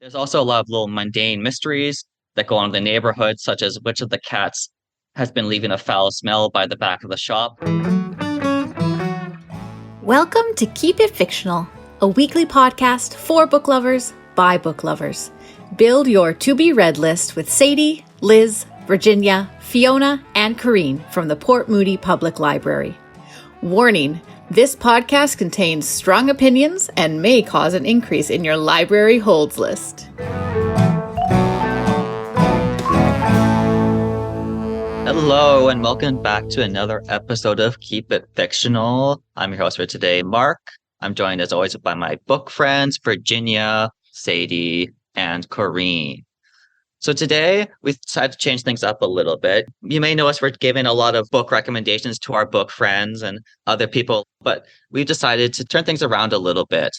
There's also a lot of little mundane mysteries that go on in the neighborhood, such as which of the cats has been leaving a foul smell by the back of the shop. Welcome to Keep It Fictional, a weekly podcast for book lovers by book lovers. Build your to-be-read list with Sadie, Liz, Virginia, Fiona, and Corrine from the Port Moody Public Library. Warning, this podcast contains strong opinions and may cause an increase in your library holds list. Hello, and welcome back to another episode of Keep It Fictional. I'm your host for today, Mark. I'm joined as always by my book friends, Virginia, Sadie, and Corrine. So today, we decided to change things up a little bit. You may know us for giving a lot of book recommendations to our book friends and other people, but we've decided to turn things around a little bit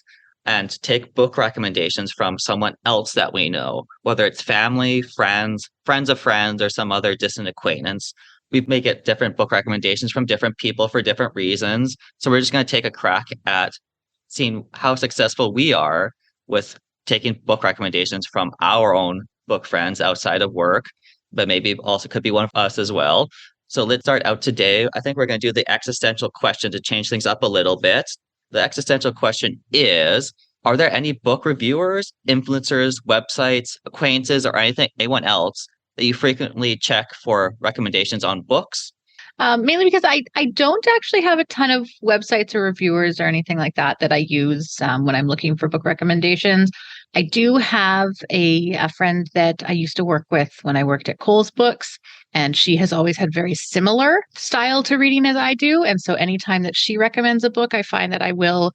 and take book recommendations from someone else that we know, whether it's family, friends, friends of friends, or some other distant acquaintance. We may get different book recommendations from different people for different reasons. So we're just going to take a crack at seeing how successful we are with taking book recommendations from our own book friends outside of work, but maybe also could be one of us as well. So let's start out today. I think we're going to do the existential question to change things up a little bit. The existential question is, are there any book reviewers, influencers, websites, acquaintances, or anyone else that you frequently check for recommendations on books? Mainly because I don't actually have a ton of websites or reviewers or anything like that I use when I'm looking for book recommendations. I do have a friend that I used to work with when I worked at Kohl's Books, and she has always had very similar style to reading as I do. And so anytime that she recommends a book, I find that I will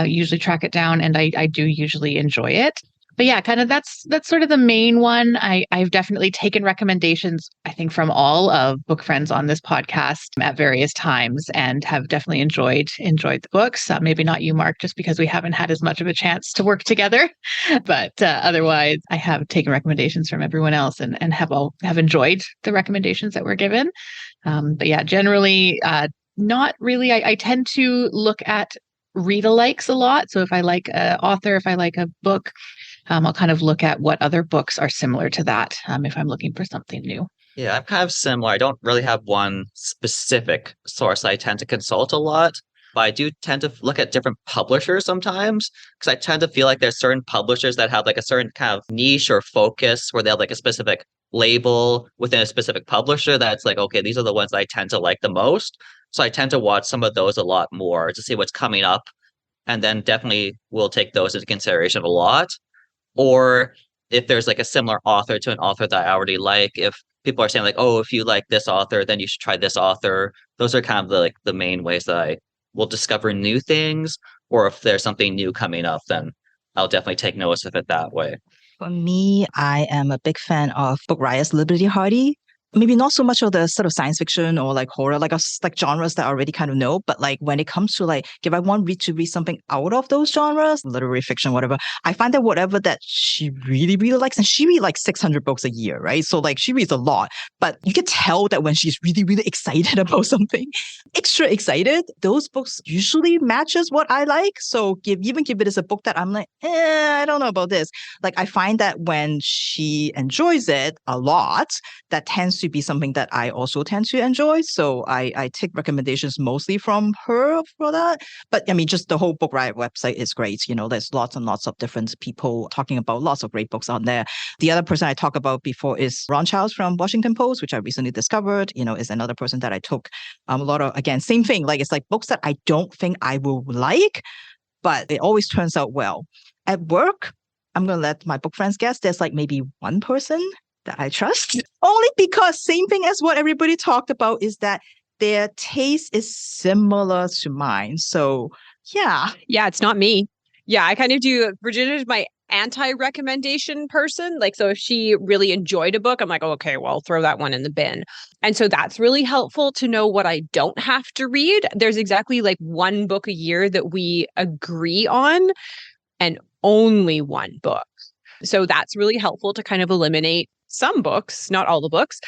usually track it down, and I do usually enjoy it. But yeah, kind of that's sort of the main one. I've definitely taken recommendations, I think, from all of book friends on this podcast at various times, and have definitely enjoyed the books. Maybe not you, Mark, just because we haven't had as much of a chance to work together. But otherwise, I have taken recommendations from everyone else and have enjoyed the recommendations that were given. But yeah, generally, not really. I tend to look at read-alikes a lot. So if I like an author, if I like a book, I'll kind of look at what other books are similar to that if I'm looking for something new. Yeah, I'm kind of similar. I don't really have one specific source I tend to consult a lot, but I do tend to look at different publishers sometimes, because I tend to feel like there's certain publishers that have like a certain kind of niche or focus where they have like a specific label within a specific publisher that's like, okay, these are the ones I tend to like the most. So I tend to watch some of those a lot more to see what's coming up, and then definitely will take those into consideration a lot. Or if there's like a similar author to an author that I already like, if people are saying like, oh, if you like this author, then you should try this author. Those are kind of the main ways that I will discover new things. Or if there's something new coming up, then I'll definitely take notice of it that way. For me, I am a big fan of Book Riot's Liberty Hardy. Maybe not so much of the sort of science fiction or like horror, like genres that I already kind of know. But like when it comes to like, if I want to read something out of those genres, literary fiction, whatever, I find that whatever that she really, really likes, and she reads like 600 books a year, right? So like she reads a lot, but you can tell that when she's really, really excited about something, extra excited, those books usually matches what I like. So even if it is a book that I'm like, I don't know about this. Like I find that when she enjoys it a lot, that tends to be something that I also tend to enjoy. So I take recommendations mostly from her for that. But I mean, just the whole Book Riot website is great. You know, there's lots and lots of different people talking about lots of great books on there. The other person I talked about before is Ron Charles from Washington Post, which I recently discovered, is another person that I took a lot of, again, same thing. Like it's like books that I don't think I will like, but it always turns out well. At work, I'm going to let my book friends guess. There's like maybe one person that I trust, only because same thing as what everybody talked about is that their taste is similar to mine. So yeah. Yeah, it's not me. Yeah, I kind of do. Virginia's my anti-recommendation person. Like, so if she really enjoyed a book, I'm like, oh, okay, well, I'll throw that one in the bin. And so that's really helpful to know what I don't have to read. There's exactly like one book a year that we agree on, and only one book. So that's really helpful to kind of eliminate some books, not all the books.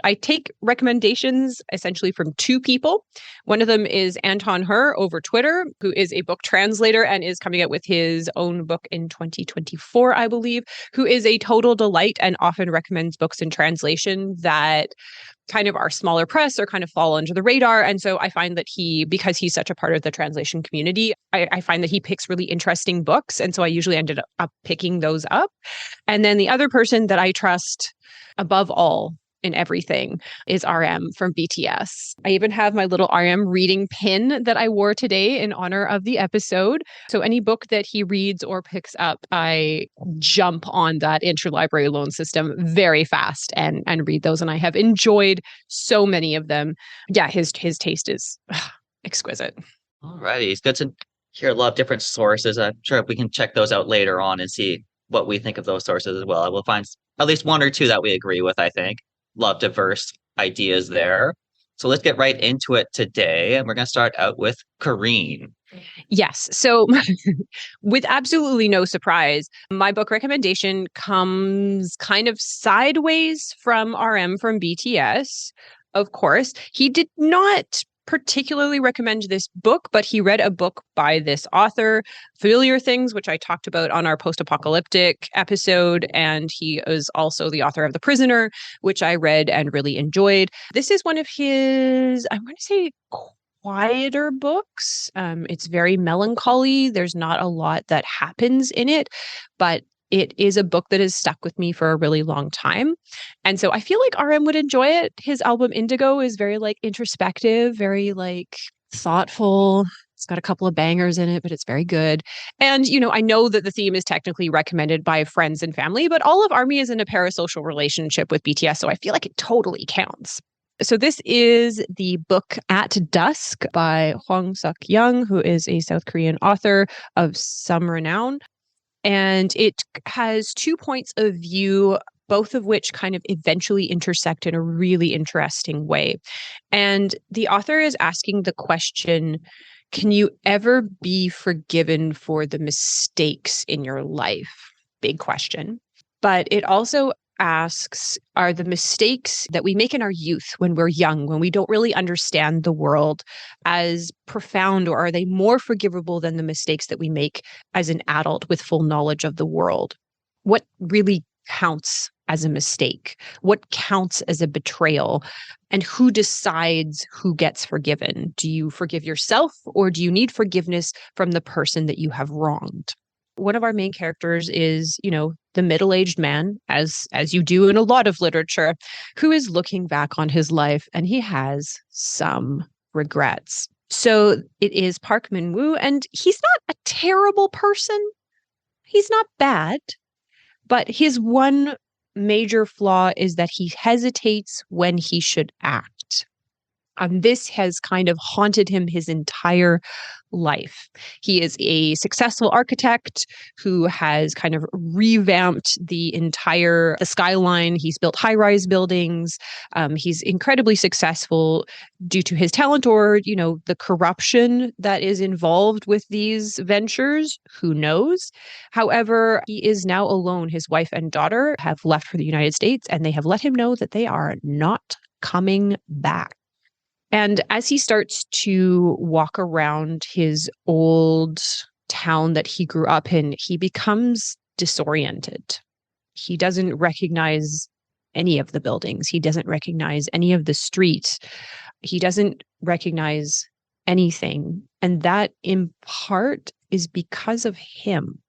I take recommendations essentially from two people. One of them is Anton Her over Twitter, who is a book translator and is coming out with his own book in 2024, I believe, who is a total delight and often recommends books in translation that kind of are smaller press or kind of fall under the radar. And so I find that because he's such a part of the translation community, I find that he picks really interesting books. And so I usually ended up picking those up. And then the other person that I trust above all in everything is RM from BTS. I even have my little RM reading pin that I wore today in honor of the episode. So any book that he reads or picks up, I jump on that interlibrary loan system very fast and read those. And I have enjoyed so many of them. Yeah, his taste is exquisite. Alrighty, it's good to hear a lot of different sources. I'm sure we can check those out later on and see what we think of those sources as well. I will find at least one or two that we agree with, I think. A lot of diverse ideas there. So let's get right into it today. And we're going to start out with Kareen. Yes. So with absolutely no surprise, my book recommendation comes kind of sideways from RM from BTS. Of course, he did not particularly recommend this book, but he read a book by this author, Familiar Things, which I talked about on our post-apocalyptic episode. And he is also the author of The Prisoner, which I read and really enjoyed. This is one of his, I'm going to say, quieter books. It's very melancholy. There's not a lot that happens in it, but it is a book that has stuck with me for a really long time. And so I feel like RM would enjoy it. His album Indigo is very introspective, very thoughtful. It's got a couple of bangers in it, but it's very good. And, I know that the theme is technically recommended by friends and family, but all of ARMY is in a parasocial relationship with BTS. So I feel like it totally counts. So this is the book At Dusk by Hwang Sok-yong, who is a South Korean author of some renown. And it has 2 points of view, both of which kind of eventually intersect in a really interesting way. And the author is asking the question, can you ever be forgiven for the mistakes in your life? Big question. But it also asks, are the mistakes that we make in our youth when we're young, when we don't really understand the world, as profound, or are they more forgivable than the mistakes that we make as an adult with full knowledge of the world? What really counts as a mistake? What counts as a betrayal? And who decides who gets forgiven? Do you forgive yourself, or do you need forgiveness from the person that you have wronged? One of our main characters is, the middle-aged man, as you do in a lot of literature, who is looking back on his life, and he has some regrets. So it is Park Min-woo, and he's not a terrible person. He's not bad, but his one major flaw is that he hesitates when he should act. This has kind of haunted him his entire life. He is a successful architect who has kind of revamped the skyline. He's built high-rise buildings. He's incredibly successful due to his talent, or, the corruption that is involved with these ventures. Who knows? However, he is now alone. His wife and daughter have left for the United States, and they have let him know that they are not coming back. And as he starts to walk around his old town that he grew up in, he becomes disoriented. He doesn't recognize any of the buildings. He doesn't recognize any of the streets. He doesn't recognize anything. And that, in part, is because of him.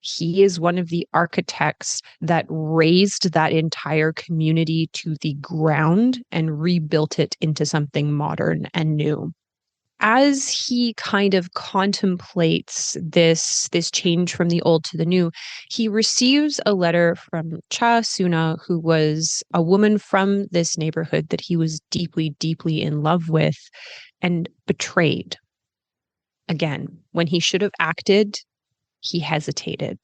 He is one of the architects that raised that entire community to the ground and rebuilt it into something modern and new. As he kind of contemplates this change from the old to the new, he receives a letter from Cha Suna, who was a woman from this neighborhood that he was deeply, deeply in love with and betrayed. Again, when he should have acted, he hesitated.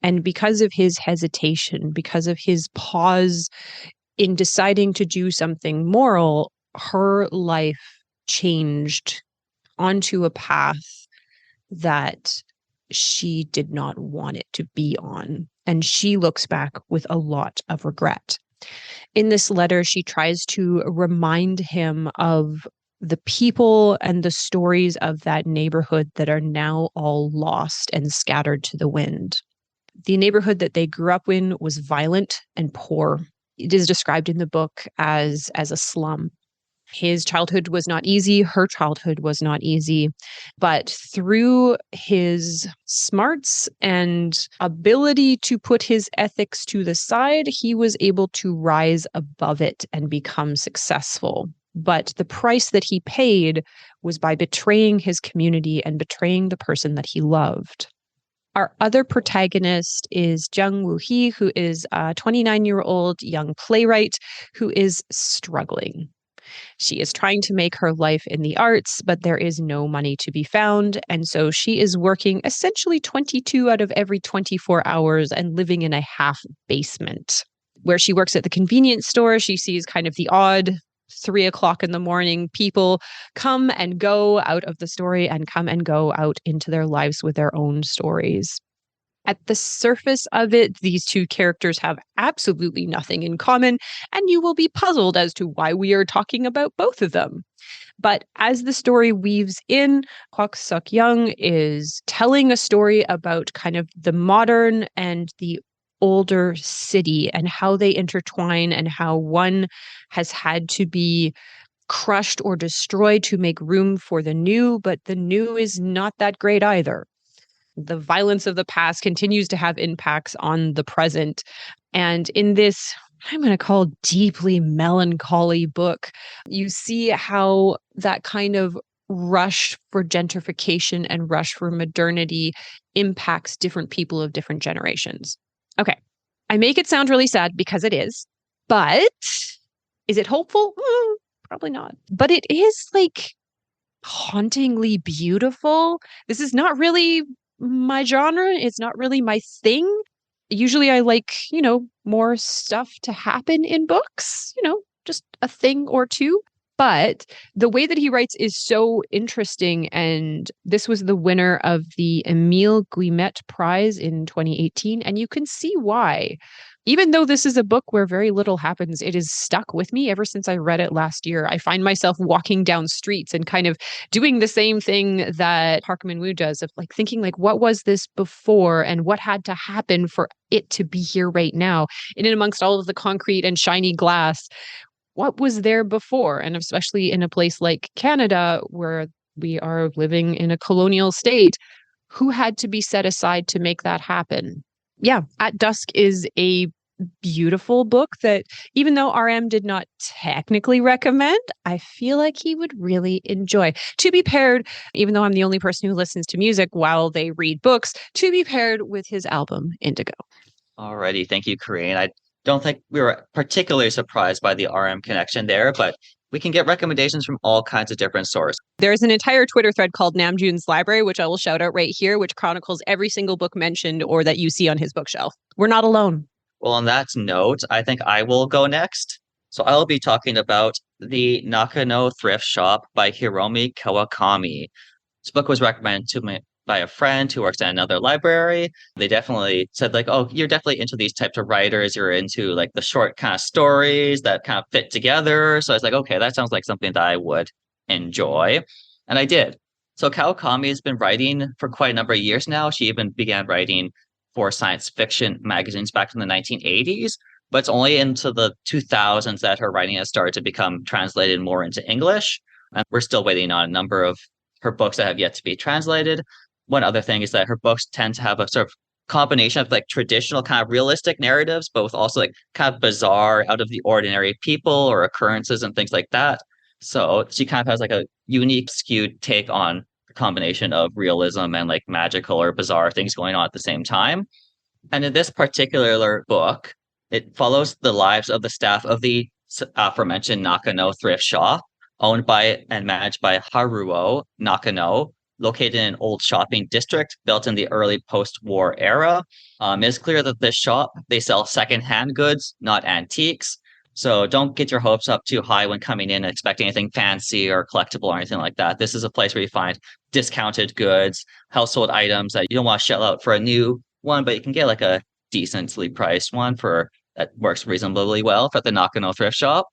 And because of his hesitation, because of his pause in deciding to do something moral, her life changed onto a path that she did not want it to be on. And she looks back with a lot of regret. In this letter, she tries to remind him of the people and the stories of that neighborhood that are now all lost and scattered to the wind. The neighborhood that they grew up in was violent and poor. It is described in the book as a slum. His childhood was not easy. Her childhood was not easy. But through his smarts and ability to put his ethics to the side, he was able to rise above it and become successful. But the price that he paid was by betraying his community and betraying the person that he loved. Our other protagonist is Jung Woo-hee, who is a 29-year-old young playwright who is struggling. She is trying to make her life in the arts, but there is no money to be found. And so she is working essentially 22 out of every 24 hours and living in a half basement. Where she works at the convenience store, she sees kind of the odd 3:00 in the morning people come and go out of the story and come and go out into their lives with their own stories. At the surface of it, these two characters have absolutely nothing in common, and you will be puzzled as to why we are talking about both of them. But as the story weaves in, Hwang Sok-yong is telling a story about kind of the modern and the older city and how they intertwine and how one has had to be crushed or destroyed to make room for the new, but the new is not that great either. The violence of the past continues to have impacts on the present. And in this, I'm going to call deeply melancholy book, you see how that kind of rush for gentrification and rush for modernity impacts different people of different generations. Okay, I make it sound really sad because it is, but is it hopeful? Probably not. But it is like hauntingly beautiful. This is not really my genre. It's not really my thing. Usually I like, more stuff to happen in books, just a thing or two. But the way that he writes is so interesting. And this was the winner of the Émile Guillemette Prize in 2018. And you can see why. Even though this is a book where very little happens, it has stuck with me ever since I read it last year. I find myself walking down streets and kind of doing the same thing that Park Min-woo does of like thinking like, what was this before and what had to happen for it to be here right now? And in amongst all of the concrete and shiny glass, what was there before? And especially in a place like Canada, where we are living in a colonial state, who had to be set aside to make that happen? Yeah, At Dusk is a beautiful book that even though RM did not technically recommend, I feel like he would really enjoy. To be paired, even though I'm the only person who listens to music while they read books, to be paired with his album Indigo. Alrighty, thank you, Corinne. I don't think we were particularly surprised by the RM connection there, but we can get recommendations from all kinds of different sources. There's an entire Twitter thread called Namjoon's Library, which I will shout out right here, which chronicles every single book mentioned or that you see on his bookshelf. We're not alone. Well, on that note, I think I will go next. So I'll be talking about The Nakano Thrift Shop by Hiromi Kawakami. This book was recommended to me by a friend who works at another library. They definitely said like, oh, you're definitely into these types of writers. You're into like the short kind of stories that kind of fit together. So I was like, okay, that sounds like something that I would enjoy. And I did. So Kawakami has been writing for quite a number of years now. She even began writing for science fiction magazines back in the 1980s, but it's only into the 2000s that her writing has started to become translated more into English. And we're still waiting on a number of her books that have yet to be translated. One other thing is that her books tend to have a sort of combination of like traditional kind of realistic narratives, but with also like kind of bizarre, out of the ordinary people or occurrences and things like that. So she kind of has like a unique skewed take on the combination of realism and like magical or bizarre things going on at the same time. And in this particular book, it follows the lives of the staff of the aforementioned Nakano Thrift Shop, owned by and managed by Haruo Nakano, located in an old shopping district built in the early post-war era. It's clear that this shop, they sell secondhand goods, not antiques. So don't get your hopes up too high when coming in and expecting anything fancy or collectible or anything like that. This is a place where you find discounted goods, household items that you don't want to shell out for a new one, but you can get like a decently priced one for that works reasonably well for the Nakano Thrift Shop.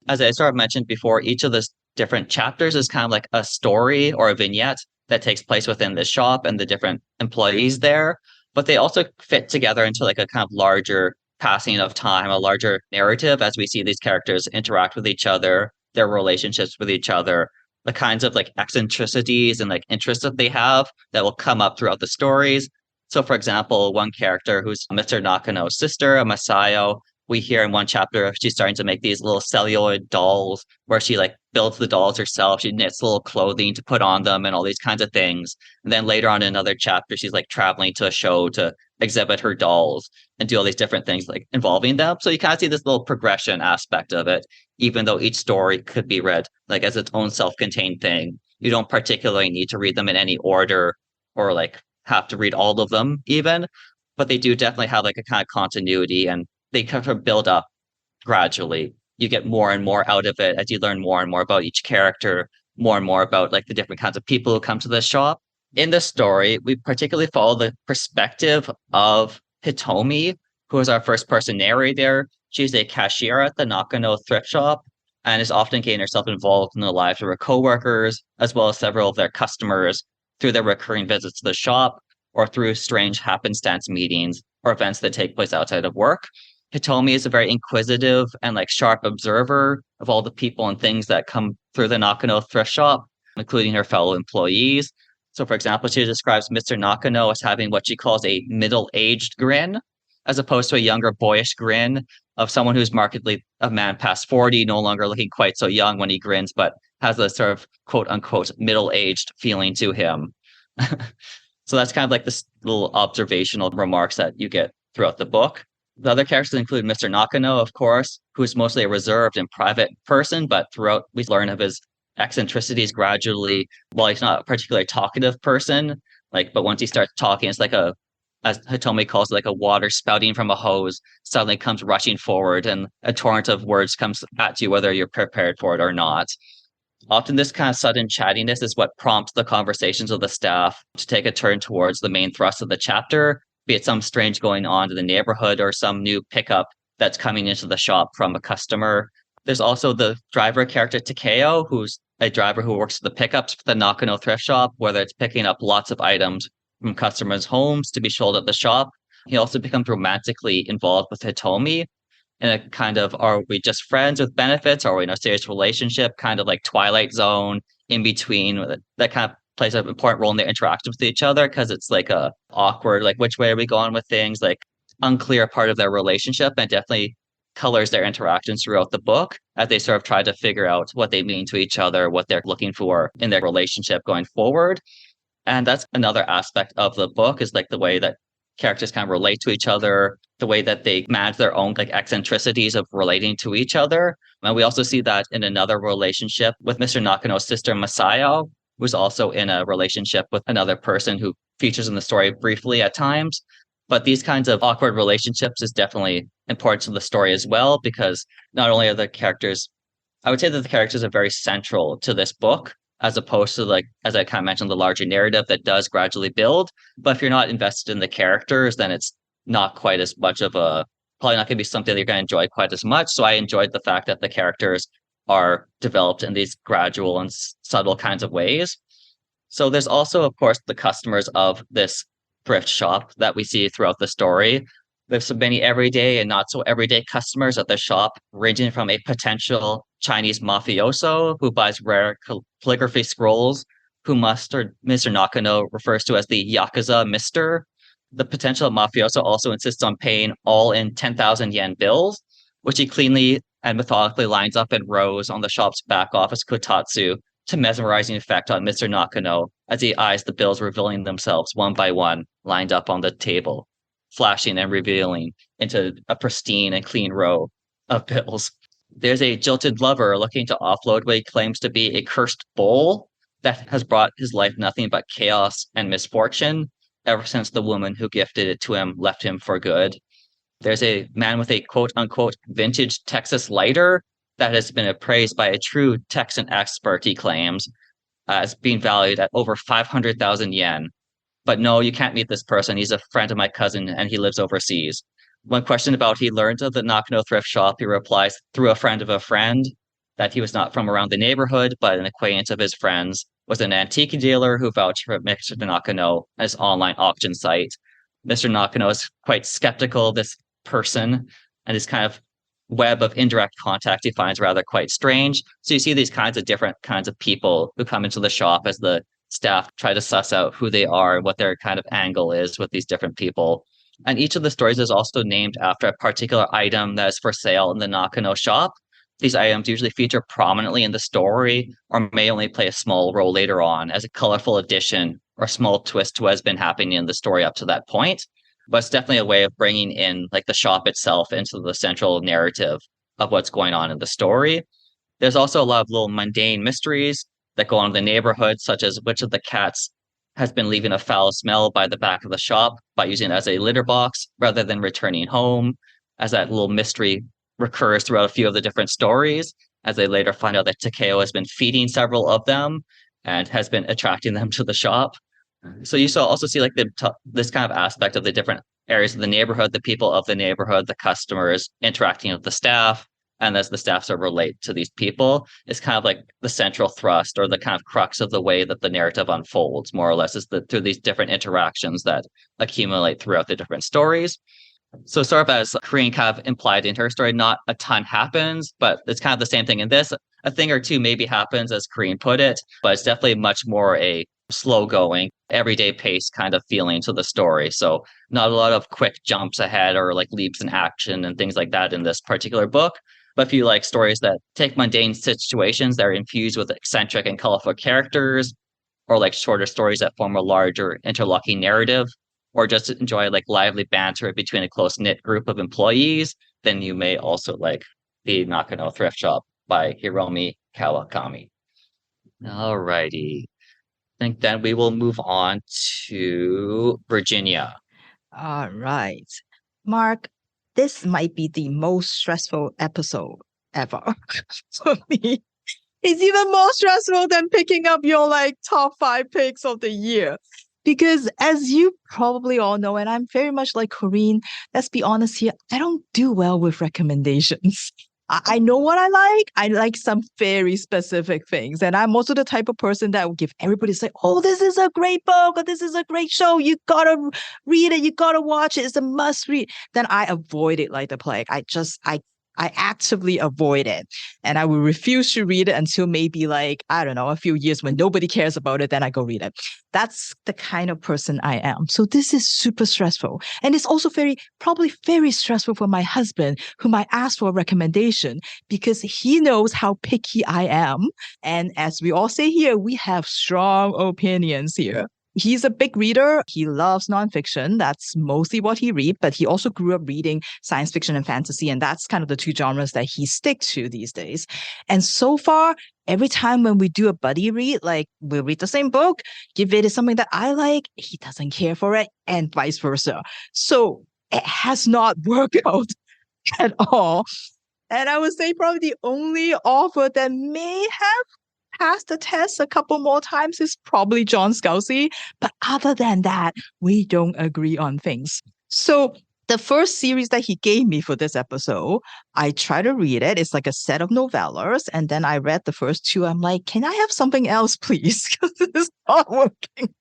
As I sort of mentioned before, each of the different chapters is kind of like a story or a vignette that takes place within the shop and the different employees there. But they also fit together into like a kind of larger passing of time, a larger narrative as we see these characters interact with each other, their relationships with each other, the kinds of like eccentricities and like interests that they have that will come up throughout the stories. So, for example, one character who's Mr. Nakano's sister, Masayo, we hear in one chapter she's starting to make these little celluloid dolls where she like builds the dolls herself. She knits little clothing to put on them and all these kinds of things. And then later on in another chapter, she's like traveling to a show to exhibit her dolls and do all these different things like involving them. So you kind of see this little progression aspect of it, even though each story could be read like as its own self-contained thing. You don't particularly need to read them in any order or like have to read all of them even, but they do definitely have like a kind of continuity and they kind of build up gradually. You get more and more out of it as you learn more and more about each character, more and more about like the different kinds of people who come to the shop. In this story, we particularly follow the perspective of Hitomi, who is our first person narrator. She's a cashier at the Nakano Thrift Shop and is often getting herself involved in the lives of her coworkers, as well as several of their customers through their recurring visits to the shop or through strange happenstance meetings or events that take place outside of work. Hitomi is a very inquisitive and like sharp observer of all the people and things that come through the Nakano Thrift Shop, including her fellow employees. So, for example, she describes Mr. Nakano as having what she calls a middle-aged grin, as opposed to a younger, boyish grin of someone who's markedly a man past 40, no longer looking quite so young when he grins, but has a sort of quote-unquote middle-aged feeling to him. So that's kind of like this little observational remarks that you get throughout the book. The other characters include Mr. Nakano, of course, who is mostly a reserved and private person, but throughout we learn of his eccentricities gradually. While he's not a particularly talkative person, but once he starts talking, it's like as Hitomi calls it, like a water spouting from a hose suddenly comes rushing forward and a torrent of words comes at you, whether you're prepared for it or not. Often this kind of sudden chattiness is what prompts the conversations of the staff to take a turn towards the main thrust of the chapter, be it some strange going on in the neighborhood or some new pickup that's coming into the shop from a customer. There's also the driver character Takeo, who's a driver who works at the pickups for the Nakano Thrift Shop, whether it's picking up lots of items from customers' homes to be sold at the shop. He also becomes romantically involved with Hitomi in a kind of, are we just friends with benefits? Or are we in a serious relationship? Kind of like Twilight Zone in between. That kind of plays an important role in their interactions with each other because it's like a awkward, like which way are we going with things? Like unclear part of their relationship, and definitely colors their interactions throughout the book as they sort of try to figure out what they mean to each other, what they're looking for in their relationship going forward. And that's another aspect of the book is like the way that characters kind of relate to each other, the way that they manage their own like eccentricities of relating to each other. And we also see that in another relationship with Mr. Nakano's sister Masayo, who's also in a relationship with another person who features in the story briefly at times. But these kinds of awkward relationships is definitely important to the story as well, because not only are the characters, I would say that the characters are very central to this book, as opposed to like, as I kind of mentioned, the larger narrative that does gradually build. But if you're not invested in the characters, then it's not quite as much of probably not going to be something that you're going to enjoy quite as much. So I enjoyed the fact that the characters are developed in these gradual and subtle kinds of ways. So there's also, of course, the customers of this thrift shop that we see throughout the story. There's so many everyday and not so everyday customers at the shop, ranging from a potential Chinese mafioso who buys rare calligraphy scrolls, who Mr. Nakano refers to as the Yakuza Mister. The potential mafioso also insists on paying all in 10,000 yen bills, which he cleanly and methodically lines up in rows on the shop's back office kotatsu to mesmerizing effect on Mr. Nakano as he eyes the bills revealing themselves one by one, lined up on the table, flashing and revealing into a pristine and clean row of bills. There's a jilted lover looking to offload what he claims to be a cursed bowl that has brought his life nothing but chaos and misfortune ever since the woman who gifted it to him left him for good. There's a man with a quote-unquote vintage Texas lighter that has been appraised by a true Texan expert, he claims, as being valued at over 500,000 yen. But no, you can't meet this person. He's a friend of my cousin and he lives overseas. When questioned about he learned of the Nakano Thrift Shop, he replies through a friend of a friend that he was not from around the neighborhood, but an acquaintance of his friends was an antique dealer who vouched for Mr. Nakano at his online auction site. Mr. Nakano is quite skeptical of this person, and his kind of web of indirect contact he finds rather quite strange. So you see these kinds of different kinds of people who come into the shop as the staff try to suss out who they are and what their kind of angle is with these different people. And each of the stories is also named after a particular item that is for sale in the Nakano shop. These items usually feature prominently in the story or may only play a small role later on as a colorful addition or a small twist to what has been happening in the story up to that point. But it's definitely a way of bringing in like the shop itself into the central narrative of what's going on in the story. There's also a lot of little mundane mysteries that go on in the neighborhood, such as which of the cats has been leaving a foul smell by the back of the shop by using it as a litter box rather than returning home, as that little mystery recurs throughout a few of the different stories, as they later find out that Takeo has been feeding several of them and has been attracting them to the shop. So you also see like this kind of aspect of the different areas of the neighborhood, the people of the neighborhood, the customers interacting with the staff, and as the staff sort of relate to these people, is kind of like the central thrust or the kind of crux of the way that the narrative unfolds, more or less, is through these different interactions that accumulate throughout the different stories. So sort of as Corinne kind of implied in her story, not a ton happens, but it's kind of the same thing in this. A thing or two maybe happens, as Corinne put it, but it's definitely much more a slow going, everyday pace kind of feeling to the story. So not a lot of quick jumps ahead or like leaps in action and things like that in this particular book. But if you like stories that take mundane situations that are infused with eccentric and colorful characters, or like shorter stories that form a larger interlocking narrative, or just enjoy like lively banter between a close-knit group of employees, then you may also like the Nakano Thrift Shop by Hiromi Kawakami. Alrighty. I think then we will move on to Virginia. All right. Mark, this might be the most stressful episode ever for me. It's even more stressful than picking up your like top 5 picks of the year. Because as you probably all know, and I'm very much like Corinne, let's be honest here, I don't do well with recommendations. I know what I like. I like some very specific things. And I'm also the type of person that will give everybody say, oh, this is a great book or this is a great show. You gotta read it. You gotta watch it. It's a must read. Then I avoid it like the plague. I actively avoid it. And I will refuse to read it until maybe like, I don't know, a few years when nobody cares about it, then I go read it. That's the kind of person I am. So this is super stressful. And it's also probably very stressful for my husband, whom I asked for a recommendation because he knows how picky I am. And as we all say here, we have strong opinions here. He's a big reader. He loves nonfiction. That's mostly what he reads, but he also grew up reading science fiction and fantasy, and that's kind of the two genres that he sticks to these days. And so far, every time when we do a buddy read, like we'll read the same book, give it something that I like, he doesn't care for it, and vice versa. So it has not worked out at all. And I would say probably the only author that may have passed the test a couple more times is probably John Scalzi. But other than that, we don't agree on things. So the first series that he gave me for this episode, I try to read it. It's like a set of novellas. And then I read the first 2. I'm like, can I have something else, please? Because this is not working.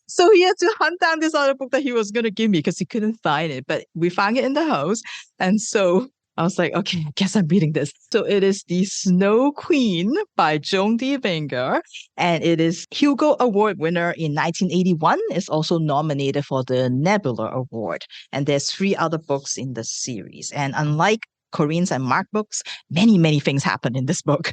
So he had to hunt down this other book that he was going to give me because he couldn't find it. But we found it in the house. And so I was like, okay, I guess I'm reading this. So it is The Snow Queen by Joan D. Vinge, and it is Hugo Award winner in 1981. It's also nominated for the Nebula Award. And there's 3 other books in the series. And unlike Corinne's and Mark books, many, many things happen in this book.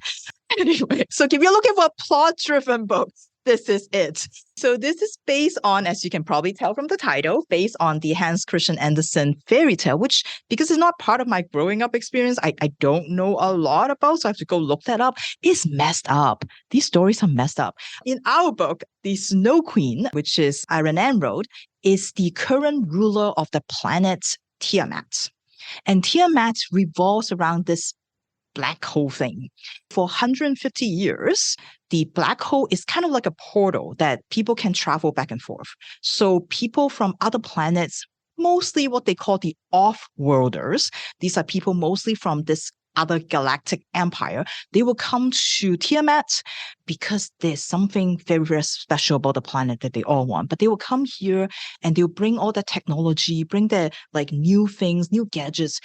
Anyway, so if you're looking for a plot-driven book, this is it. So this is based on, as you can probably tell from the title, based on the Hans Christian Andersen fairy tale, which, because it's not part of my growing up experience, I don't know a lot about, so I have to go look that up. It's messed up. These stories are messed up. In our book, the Snow Queen, which is Iron Emerald, is the current ruler of the planet Tiamat. And Tiamat revolves around this black hole thing. For 150 years, the black hole is kind of like a portal that people can travel back and forth. So people from other planets mostly what they call the off-worlders. These are people mostly from this other galactic empire. They will come to Tiamat because there's something very, very special about the planet that they all want. But they will come here and they'll bring all the technology, bring their like new things, new gadgets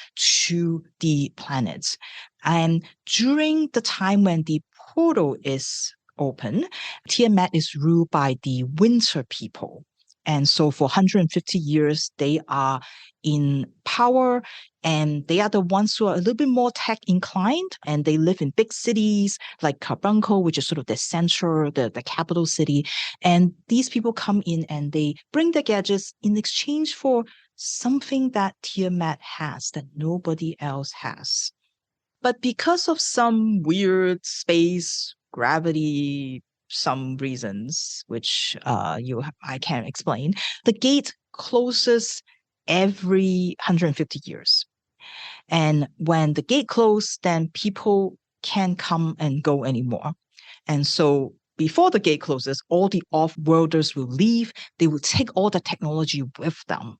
to the planets. And during the time when the portal is open, Tiamat is ruled by the winter people. And so for 150 years, they are in power and they are the ones who are a little bit more tech inclined and they live in big cities like Carbuncle, which is sort of the center, the capital city. And these people come in and they bring their gadgets in exchange for something that Tiamat has that nobody else has. But because of some weird space, gravity, some reasons, which I can't explain, the gate closes every 150 years. And when the gate closes, then people can't come and go anymore. And so before the gate closes, all the off-worlders will leave. They will take all the technology with them.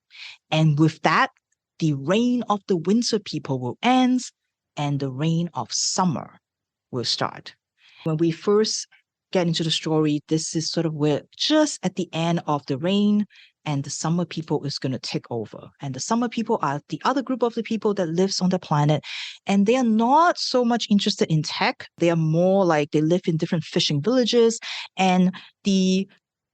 And with that, the reign of the winter people will end and the reign of summer will start. When we first get into the story, this is sort of where just at the end of the reign and the summer people is going to take over. And the summer people are the other group of the people that lives on the planet. And they are not so much interested in tech. They are more like they live in different fishing villages. And the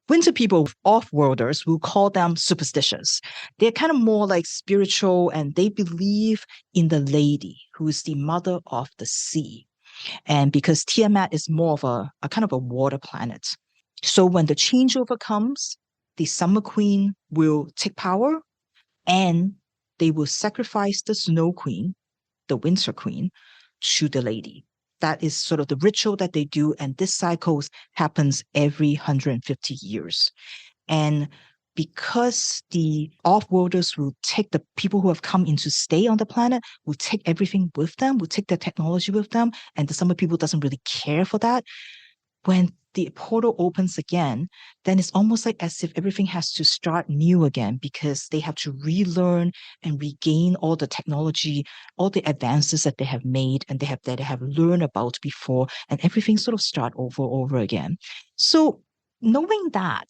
winter people, off-worlders, will call them superstitious. They're kind of more like spiritual and they believe in the lady who is the mother of the sea. And because Tiamat is more of a kind of a water planet. So when the changeover comes, the Summer Queen will take power and they will sacrifice the Snow Queen, the Winter Queen, to the lady. That is sort of the ritual that they do. And this cycle happens every 150 years. And because the off-worlders will take the people who have come in to stay on the planet, will take everything with them, will take their technology with them, and the summer people doesn't really care for that. When the portal opens again, then it's almost like as if everything has to start new again because they have to relearn and regain all the technology, all the advances that they have made and that they have learned about before, and everything sort of start over again. So knowing that,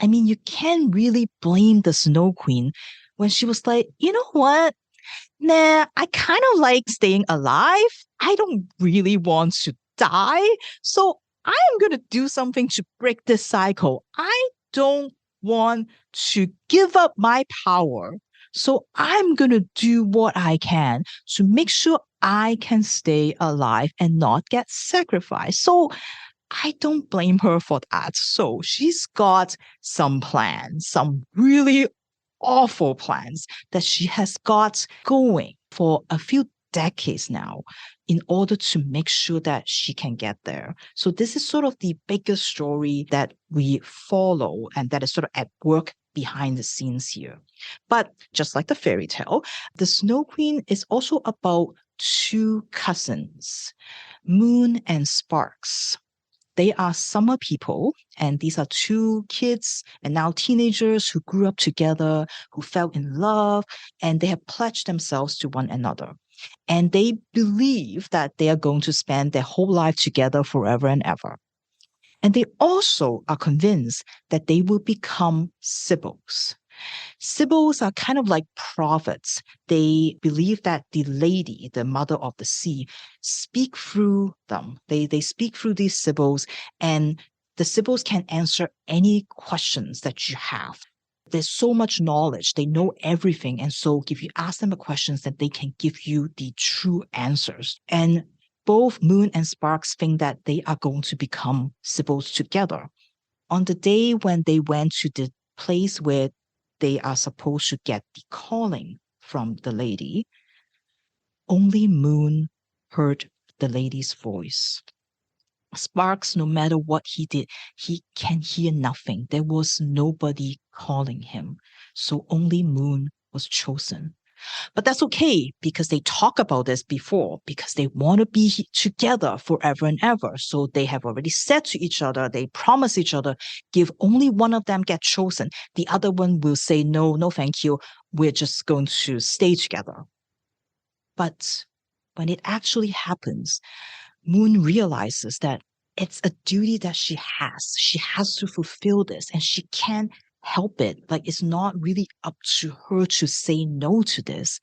I mean, you can't really blame the Snow Queen when she was like, you know what? Nah, I kind of like staying alive. I don't really want to die. So I am going to do something to break this cycle. I don't want to give up my power. So I'm going to do what I can to make sure I can stay alive and not get sacrificed. So I don't blame her for that. So she's got some plans, some really awful plans that she has got going for a few decades now in order to make sure that she can get there. So this is sort of the bigger story that we follow and that is sort of at work behind the scenes here. But just like the fairy tale, the Snow Queen is also about two cousins, Moon and Sparks. They are summer people, and these are two kids and now teenagers who grew up together, who fell in love, and they have pledged themselves to one another. And they believe that they are going to spend their whole life together forever and ever. And they also are convinced that they will become sibyls. Sibyls are kind of like prophets. They believe that the lady, the mother of the sea, speak through them. They speak through these sibyls, and the sibyls can answer any questions that you have. There's so much knowledge. They know everything. And so if you ask them a question, that they can give you the true answers. And both Moon and Sparks think that they are going to become sibyls together. On the day when they went to the place where they are supposed to get the calling from the lady, only Moon heard the lady's voice. Sparks, no matter what he did, he can hear nothing. There was nobody calling him. So only Moon was chosen. But that's okay because they talk about this before because they want to be together forever and ever. So they have already said to each other, they promise each other, if only one of them get chosen, the other one will say, no, thank you. we're just going to stay together. But when it actually happens, Moon realizes that it's a duty that she has. She has to fulfill this and she can't help it. Like, it's not really up to her to say no to this.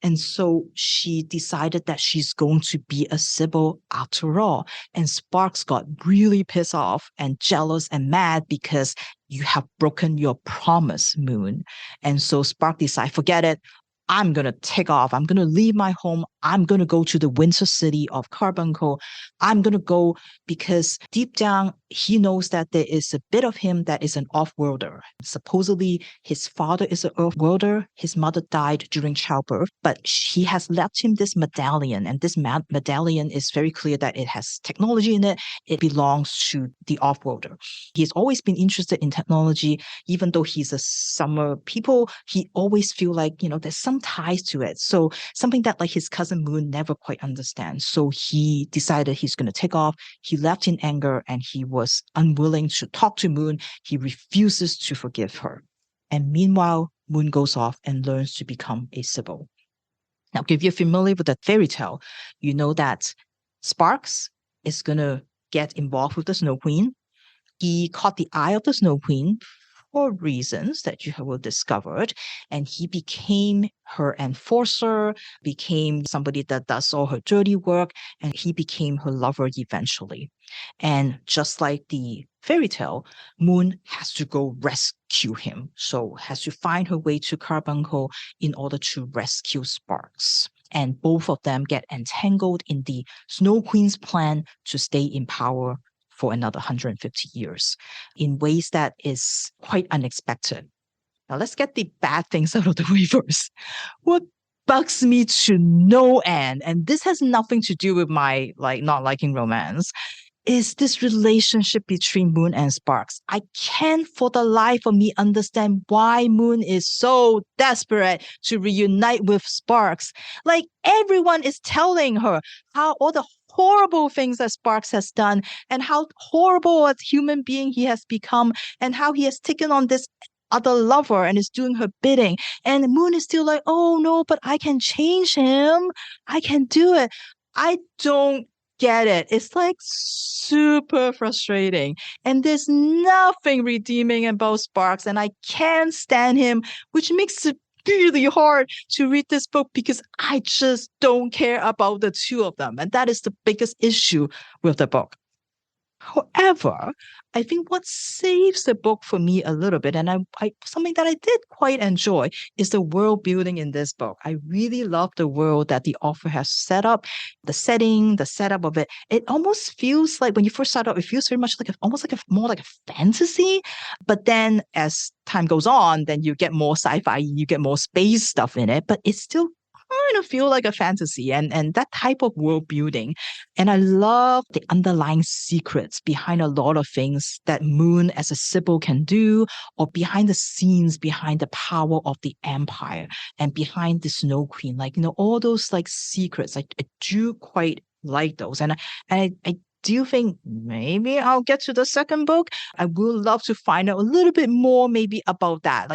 And so she decided that she's going to be a Sybil after all. And Sparks got really pissed off and jealous and mad because you have broken your promise, Moon. And so Spark decided, forget it. I'm going to take off. I'm going to leave my home. I'm going to go to the winter city of Carbuncle. I'm going to go because deep down, he knows that there is a bit of him that is an off-worlder. Supposedly, his father is an off-worlder. His mother died during childbirth, but he has left him this medallion. And this medallion is very clear that it has technology in it. It belongs to the off-worlder. He's always been interested in technology. Even though he's a summer people, he always feel like, there's some ties to it. So something that like his cousin Moon never quite understands. So he decided he's going to take off. He left in anger and he was unwilling to talk to Moon. He refuses to forgive her. And meanwhile, Moon goes off and learns to become a Sybil. Now, if you're familiar with that fairy tale, you know that Sparks is going to get involved with the Snow Queen. He caught the eye of the Snow Queen for reasons that you will discover, and he became her enforcer, became somebody that does all her dirty work, and he became her lover eventually. And just like the fairy tale, Moon has to go rescue him. So has to find her way to Carbuncle in order to rescue Sparks. And both of them get entangled in the Snow Queen's plan to stay in power for another 150 years in ways that is quite unexpected. Now let's get the bad things out of the way first. What bugs me to no end, and this has nothing to do with my not liking romance, is this relationship between Moon and Sparks. I can't for the life of me understand why Moon is so desperate to reunite with Sparks. Like, everyone is telling her how all the horrible things that Sparks has done and how horrible a human being he has become and how he has taken on this other lover and is doing her bidding. And Moon is still like, oh no, but I can change him. I can do it. I don't get it. It's like super frustrating. And there's nothing redeeming about Sparks. And I can't stand him, which makes it really hard to read this book because I just don't care about the two of them. And that is the biggest issue with the book. However, I think what saves the book for me a little bit, and I something that I did quite enjoy, is the world building in this book. I really love the world that the author has set up, the setting, the setup of it. It almost feels like when you first start out, it feels very much like more like a fantasy. But then as time goes on, then you get more sci-fi, you get more space stuff in it, but it's still kind of feel like a fantasy and that type of world building. And I love the underlying secrets behind a lot of things that Moon as a Sybil can do, or behind the scenes, behind the power of the Empire and behind the Snow Queen. All those secrets. I do quite like those. And I do think maybe I'll get to the second book. I would love to find out a little bit more maybe about that.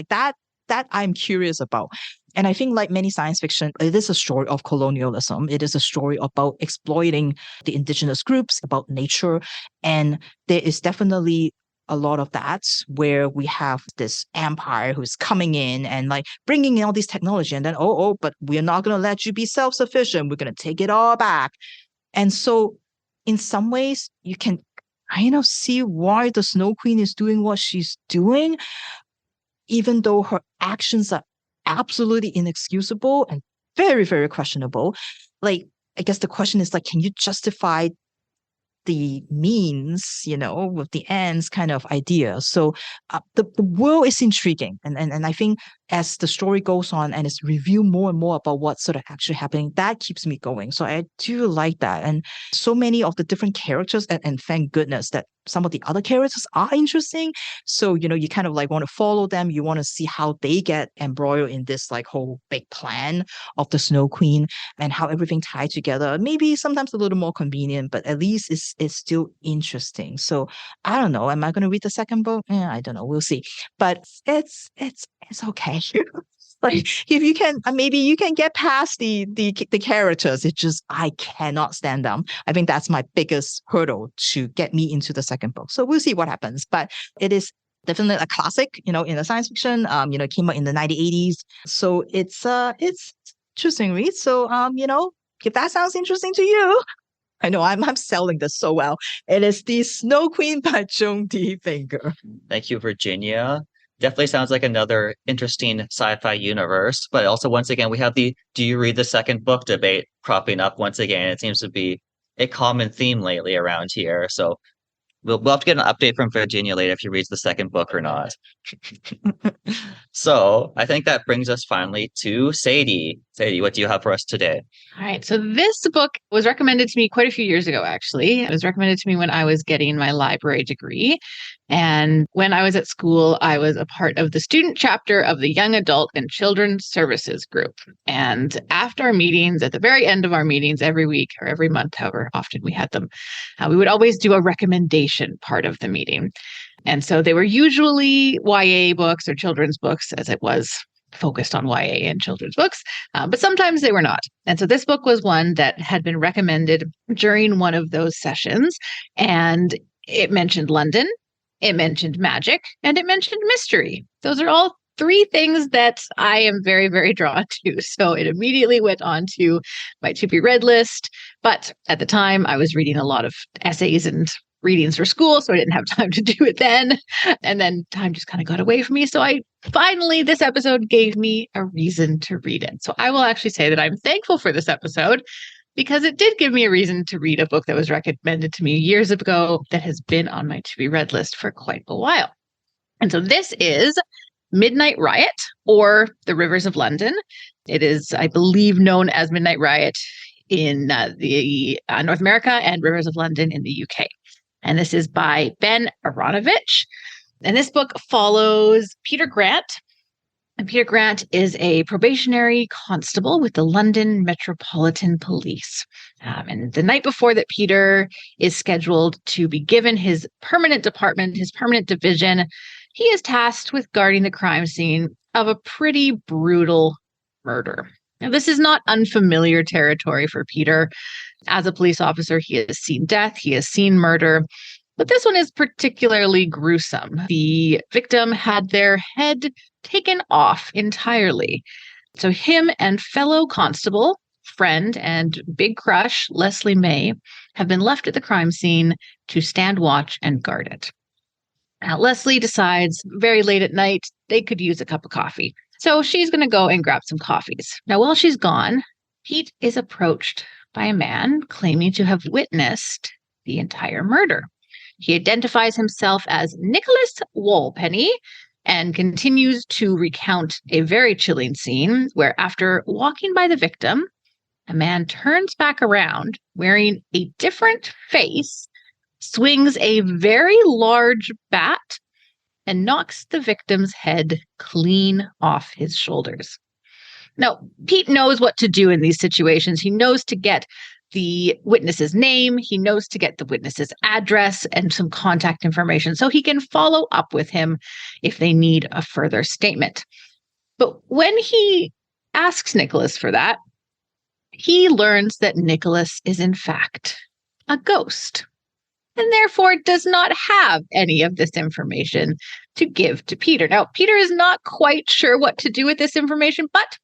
That I'm curious about. And I think like many science fiction, it is a story of colonialism. It is a story about exploiting the indigenous groups, about nature. And there is definitely a lot of that where we have this empire who's coming in and bringing in all this technology. And then, but we're not going to let you be self-sufficient. We're going to take it all back. And so in some ways, you can kind of see why the Snow Queen is doing what she's doing, even though her actions are absolutely inexcusable and very, very questionable. I guess the question is can you justify the means, with the ends kind of idea? So the world is intriguing. And I think as the story goes on and it's revealed more and more about what's sort of actually happening, that keeps me going. So I do like that. And so many of the different characters, and thank goodness that some of the other characters are interesting. So, you kind of want to follow them. You want to see how they get embroiled in this whole big plan of the Snow Queen and how everything tied together. Maybe sometimes a little more convenient, but at least it's still interesting. So I don't know. Am I going to read the second book? I don't know. We'll see. But it's okay. Like if you can, maybe you can get past the characters. It just I cannot stand them. I think that's my biggest hurdle to get me into the second book. So we'll see what happens. But it is definitely a classic, in the science fiction. It came out in the 1980s. So it's interesting read. So if that sounds interesting to you, I know I'm selling this so well. It is The Snow Queen by Joan D. Vinge. Thank you, Virginia. Definitely sounds like another interesting sci-fi universe. But also, once again, we have the do you read the second book debate cropping up once again. It seems to be a common theme lately around here. So we'll have to get an update from Virginia later if she reads the second book or not. So I think that brings us finally to Sadie. Sadie, what do you have for us today? All right. So this book was recommended to me quite a few years ago, actually. It was recommended to me when I was getting my library degree. And when I was at school, I was a part of the student chapter of the Young Adult and Children's Services group. And after our meetings, at the very end of our meetings every week or every month, however often we had them, we would always do a recommendation part of the meeting. And so they were usually YA books or children's books, as it was focused on YA and children's books, but sometimes they were not. And so this book was one that had been recommended during one of those sessions, and it mentioned London, it mentioned magic, and it mentioned mystery. Those are all three things that I am very, very drawn to. So it immediately went on to my to-be-read list. But at the time, I was reading a lot of essays and readings for school, so I didn't have time to do it then. And then time just kind of got away from me. So this episode gave me a reason to read it. So I will actually say that I'm thankful for this episode because it did give me a reason to read a book that was recommended to me years ago that has been on my to-be-read list for quite a while. And so this is Midnight Riot, or The Rivers of London. It is, I believe, known as Midnight Riot in the North America and Rivers of London in the UK. And this is by Ben Aaronovitch. And this book follows Peter Grant. And Peter Grant is a probationary constable with the London Metropolitan Police. And the night before that Peter is scheduled to be given his permanent department, his permanent division, he is tasked with guarding the crime scene of a pretty brutal murder. Now, this is not unfamiliar territory for Peter. As a police officer, he has seen death, he has seen murder, but this one is particularly gruesome. The victim had their head taken off entirely. So him and fellow constable, friend, and big crush, Leslie May, have been left at the crime scene to stand watch and guard it. Now, Leslie decides very late at night they could use a cup of coffee. So she's going to go and grab some coffees. Now, while she's gone, Pete is approached by a man claiming to have witnessed the entire murder. He identifies himself as Nicholas Walpenny and continues to recount a very chilling scene where, after walking by the victim, a man turns back around wearing a different face, swings a very large bat, and knocks the victim's head clean off his shoulders. Now, Pete knows what to do in these situations. He knows to get the witness's name. He knows to get the witness's address and some contact information so he can follow up with him if they need a further statement. But when he asks Nicholas for that, he learns that Nicholas is in fact a ghost and therefore does not have any of this information to give to Peter. Now, Peter is not quite sure what to do with this information, but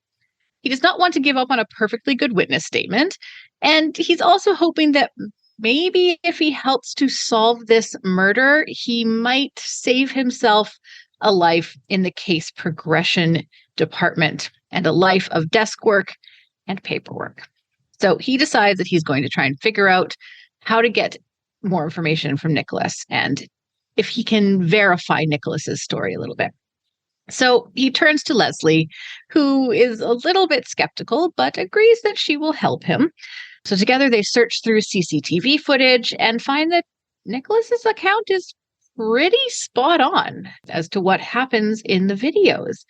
he does not want to give up on a perfectly good witness statement. And he's also hoping that maybe if he helps to solve this murder, he might save himself a life in the case progression department and a life of desk work and paperwork. So he decides that he's going to try and figure out how to get more information from Nicholas and if he can verify Nicholas's story a little bit. So he turns to Leslie, who is a little bit skeptical, but agrees that she will help him. So together they search through CCTV footage and find that Nicholas's account is pretty spot on as to what happens in the videos.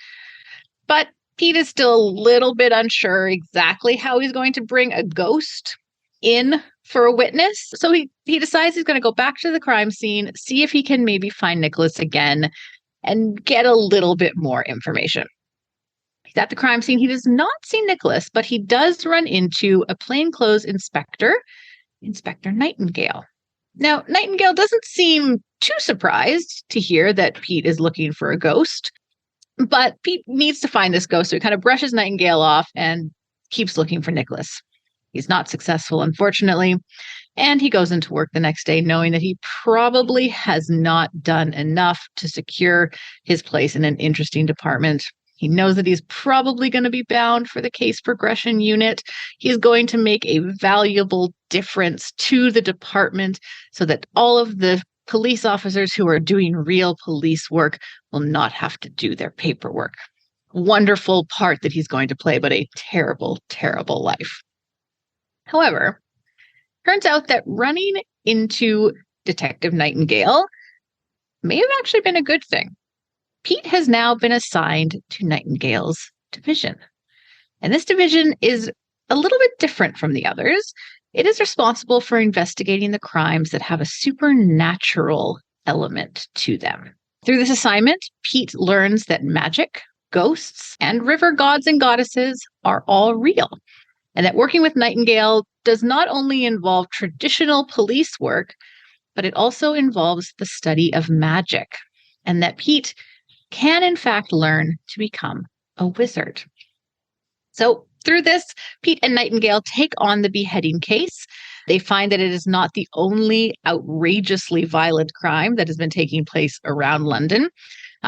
But Pete is still a little bit unsure exactly how he's going to bring a ghost in for a witness. So he decides he's going to go back to the crime scene, see if he can maybe find Nicholas again and get a little bit more information. He's at the crime scene. He does not see Nicholas, but he does run into a plainclothes inspector, Inspector Nightingale. Now, Nightingale doesn't seem too surprised to hear that Pete is looking for a ghost, but Pete needs to find this ghost, so he kind of brushes Nightingale off and keeps looking for Nicholas. He's not successful, unfortunately, and he goes into work the next day knowing that he probably has not done enough to secure his place in an interesting department. He knows that he's probably going to be bound for the case progression unit. He's going to make a valuable difference to the department so that all of the police officers who are doing real police work will not have to do their paperwork. Wonderful part that he's going to play, but a terrible, terrible life. However, turns out that running into Detective Nightingale may have actually been a good thing. Pete has now been assigned to Nightingale's division. And this division is a little bit different from the others. It is responsible for investigating the crimes that have a supernatural element to them. Through this assignment, Pete learns that magic, ghosts, and river gods and goddesses are all real, and that working with Nightingale does not only involve traditional police work, but it also involves the study of magic, and that Pete can in fact learn to become a wizard. So through this, Pete and Nightingale take on the beheading case. They find that it is not the only outrageously violent crime that has been taking place around London.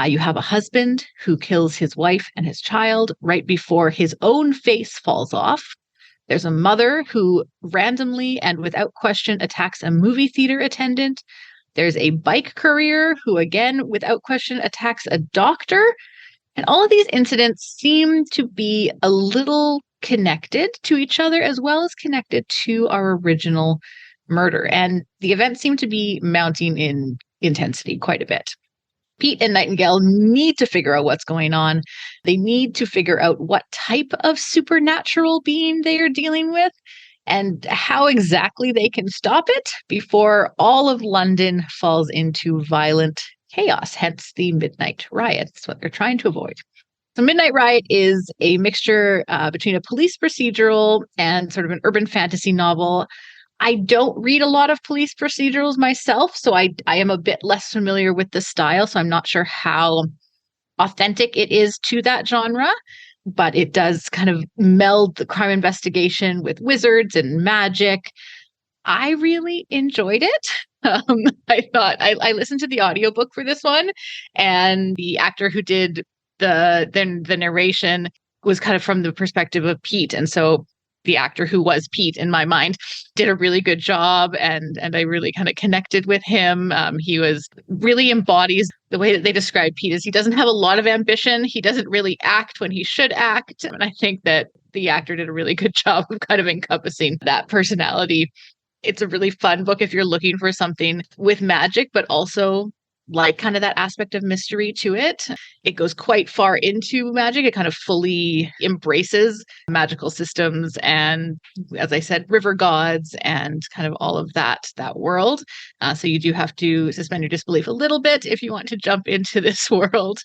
You have a husband who kills his wife and his child right before his own face falls off. There's a mother who randomly and without question attacks a movie theater attendant. There's a bike courier who, again, without question, attacks a doctor. And all of these incidents seem to be a little connected to each other as well as connected to our original murder. And the events seem to be mounting in intensity quite a bit. Pete and Nightingale need to figure out what's going on. They need to figure out what type of supernatural being they are dealing with and how exactly they can stop it before all of London falls into violent chaos, hence the Midnight Riot. That's what they're trying to avoid. So Midnight Riot is a mixture between a police procedural and sort of an urban fantasy novel. I don't read a lot of police procedurals myself, so I am a bit less familiar with the style, so I'm not sure how authentic it is to that genre. But it does kind of meld the crime investigation with wizards and magic. I really enjoyed it. I thought I listened to the audiobook for this one, and the actor who did the narration was kind of from the perspective of Pete. And so the actor who was Pete in my mind did a really good job, and I really kind of connected with him. He was really embodies the way that they describe Pete is he doesn't have a lot of ambition. He doesn't really act when he should act. And I think that the actor did a really good job of kind of encompassing that personality. It's a really fun book if you're looking for something with magic, but also like kind of that aspect of mystery to it. It goes quite far into magic. It kind of fully embraces magical systems and, as I said, river gods and kind of all of that world. So you do have to suspend your disbelief a little bit if you want to jump into this world.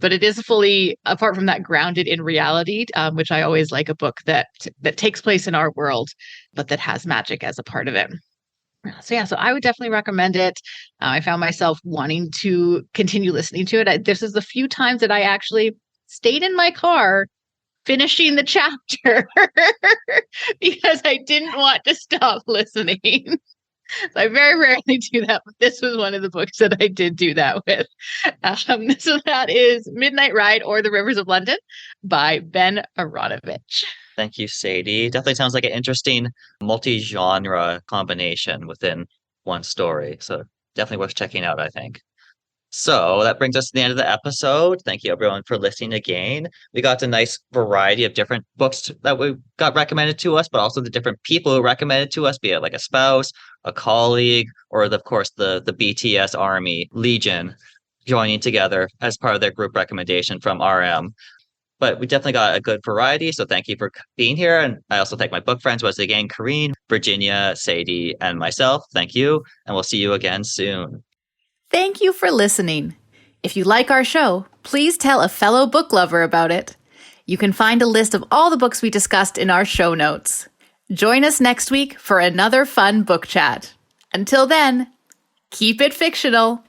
But it is fully, apart from that, grounded in reality, which I always like a book that takes place in our world, but that has magic as a part of it. So I would definitely recommend it. I found myself wanting to continue listening to it. This is the few times that I actually stayed in my car finishing the chapter because I didn't want to stop listening. So I very rarely do that, but this was one of the books that I did do that with. So that is Midnight Riot or The Rivers of London by Ben Aaronovitch. Thank you, Sadie. Definitely sounds like an interesting multi-genre combination within one story. So definitely worth checking out, I think. So that brings us to the end of the episode. Thank you, everyone, for listening again. We got a nice variety of different books that we got recommended to us, but also the different people who recommended to us, be it like a spouse, a colleague, or of course the BTS Army Legion joining together as part of their group recommendation from RM. But we definitely got a good variety, so thank you for being here. And I also thank my book friends, once again, Kareen, Virginia, Sadie, and myself. Thank you, and we'll see you again soon. Thank you for listening. If you like our show, please tell a fellow book lover about it. You can find a list of all the books we discussed in our show notes. Join us next week for another fun book chat. Until then, keep it fictional.